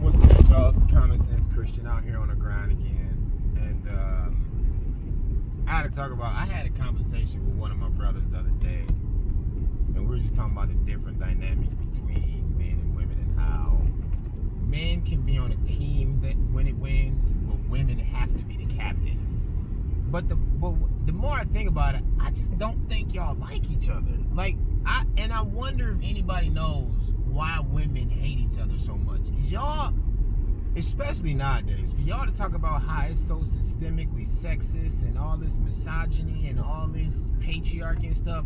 What's good, y'all? It's the Common Sense Christian out here on the grind again. And I had a conversation with one of my brothers the other day. And we were just talking about the different dynamics between men and women and how men can be on a team that when it wins, but women have to be the captain. But the more I think about it, I just don't think y'all like each other. I wonder if anybody knows why women hate each other so much. Is y'all, especially nowadays, for y'all to talk about how it's so systemically sexist and all this misogyny and all this patriarchy and stuff,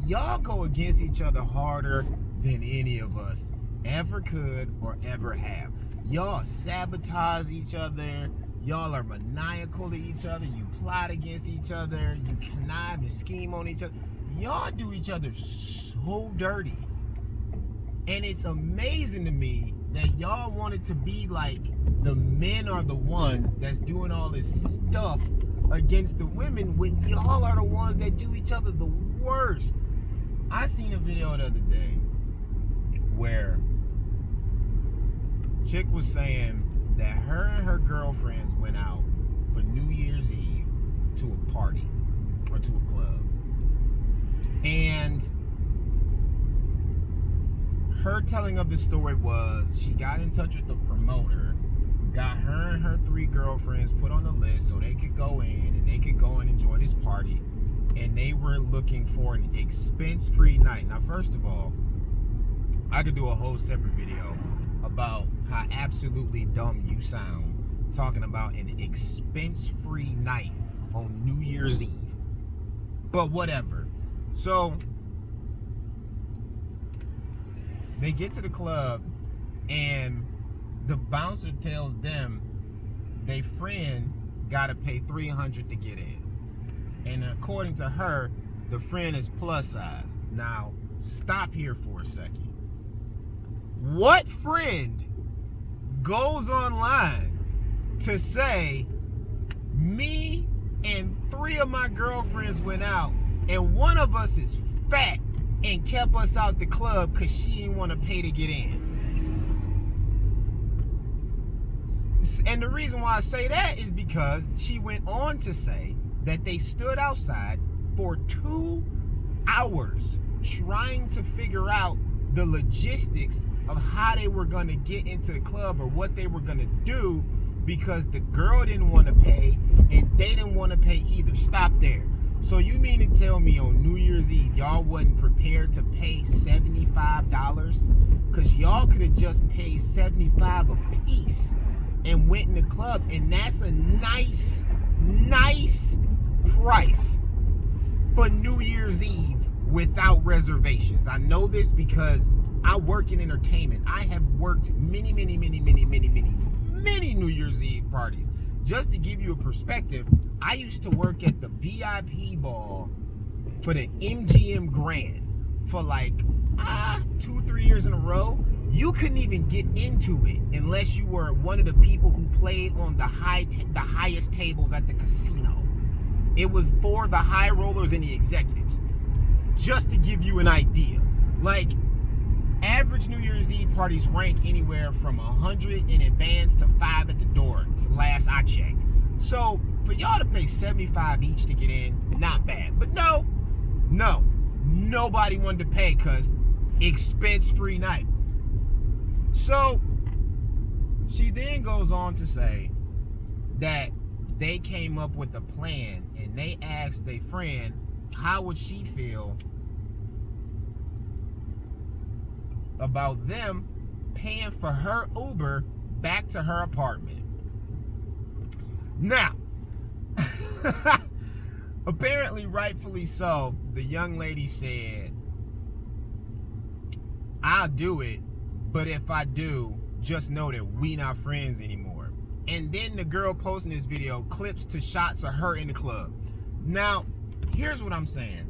y'all go against each other harder than any of us ever could or ever have. Y'all sabotage each other. Y'all are maniacal to each other. You plot against each other. You connive and scheme on each other. Y'all do each other so dirty. And it's amazing to me that y'all want it to be like the men are the ones that's doing all this stuff against the women when y'all are the ones that do each other the worst. I seen a video the other day where chick was saying that her and her girlfriends went out for New Year's Eve to a party or to a club. And her telling of the story was she got in touch with the promoter, got her and her 3 girlfriends put on the list so they could go in and they could go and enjoy this party. And they were looking for an expense-free night. Now, first of all, I could do a whole separate video about how absolutely dumb you sound talking about an expense-free night on New Year's Eve. But whatever. So they get to the club and the bouncer tells them their friend gotta pay $300 to get in. And according to her, the friend is plus size. Now, stop here for a second. What friend goes online to say, me and 3 of my girlfriends went out and one of us is fat and kept us out the club because she didn't want to pay to get in? And the reason why I say that is because she went on to say that they stood outside for 2 hours trying to figure out the logistics of how they were going to get into the club or what they were going to do because the girl didn't want to pay and they didn't want to pay either. Stop there. So you mean to tell me on New Year's Eve y'all wasn't prepared to pay $75? Because y'all could have just paid $75 a piece and went in the club, and that's a nice price for New Year's Eve without reservations. I know this because I work in entertainment. I have worked many New Year's Eve parties. Just to give you a perspective, I used to work at the VIP ball for the MGM Grand for like 2-3 years in a row. You couldn't even get into it unless you were one of the people who played on the highest tables at the casino. It was for the high rollers and the executives. Just to give you an idea. Like, average New Year's Eve parties rank anywhere from 100 in advance to 5 at the door. It's the last I checked. So for y'all to pay $75 each to get in, not bad. But no, nobody wanted to pay because expense-free night. So she then goes on to say that they came up with a plan and they asked their friend how would she feel about them paying for her Uber back to her apartment. Now, apparently rightfully so, the young lady said, I'll do it, but if I do, just know that we not friends anymore. And then the girl posting this video clips to shots of her in the club. Now, here's what I'm saying.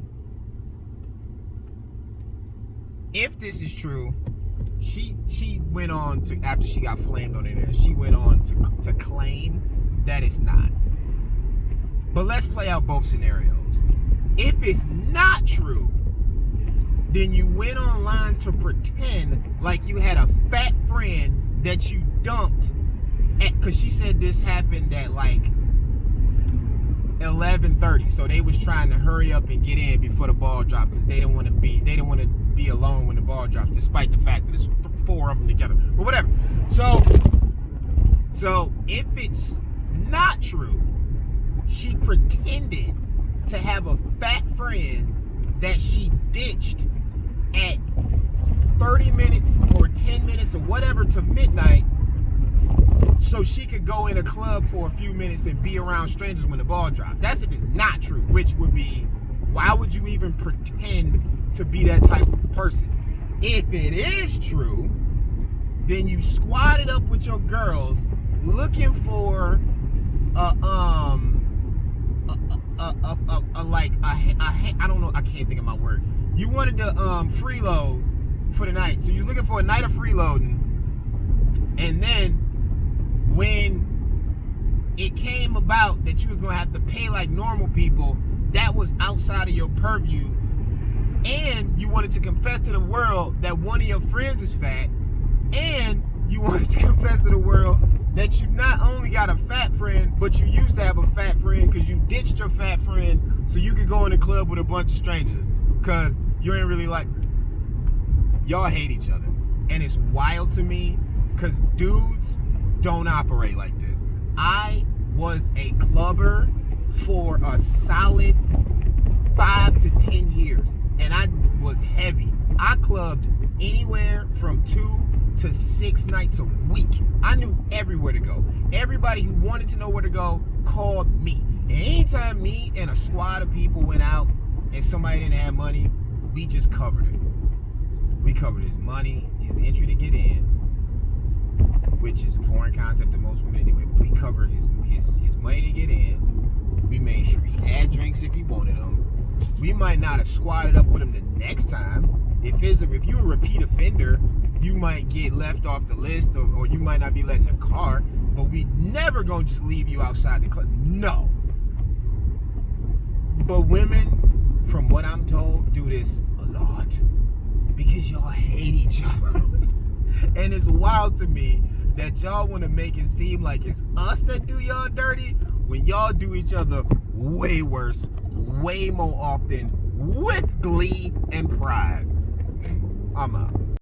If this is true, she went on to, after she got flamed on the internet, she went on to claim that it's not. But let's play out both scenarios. If it's not true, then you went online to pretend like you had a fat friend that you dumped because she said this happened at like 11:30, so they was trying to hurry up and get in before the ball dropped because they didn't want to be alone when the ball drops, despite the fact that it's 4 of them together. But whatever. So if it's not true, she pretended to have a fat friend that she ditched at 30 minutes or 10 minutes or whatever to midnight so she could go in a club for a few minutes and be around strangers when the ball dropped. That's if it's not true, which would be, why would you even pretend to be that type of person? If it is true, then you squatted up with your girls looking for I don't know, I can't think of my word. You wanted to freeload for the night, so you're looking for a night of freeloading, and then when it came about that you was gonna have to pay like normal people, that was outside of your purview, and you wanted to confess to the world that one of your friends is fat, and you wanted to confess to the world that you not only got a fat friend, but you used to have a fat friend because you ditched your fat friend so you could go in the club with a bunch of strangers because you ain't really like, y'all hate each other. And it's wild to me because dudes don't operate like this. I was a clubber for a solid 5 to 10 years, and I was heavy. I clubbed anywhere from 2 to 6 nights a week. I knew everywhere to go. Everybody who wanted to know where to go called me. And anytime me and a squad of people went out and somebody didn't have money, we just covered it. We covered his money, his entry to get in, which is a foreign concept to most women anyway, but we covered his money to get in. We made sure he had drinks if he wanted them. We might not have squatted up with him the next time. If you're a repeat offender, you might get left off the list, or you might not be let in the car, but we never gonna just leave you outside the club. No. But women, from what I'm told, do this a lot because y'all hate each other. And it's wild to me that y'all want to make it seem like it's us that do y'all dirty when y'all do each other way worse, way more often, with glee and pride. I'm out.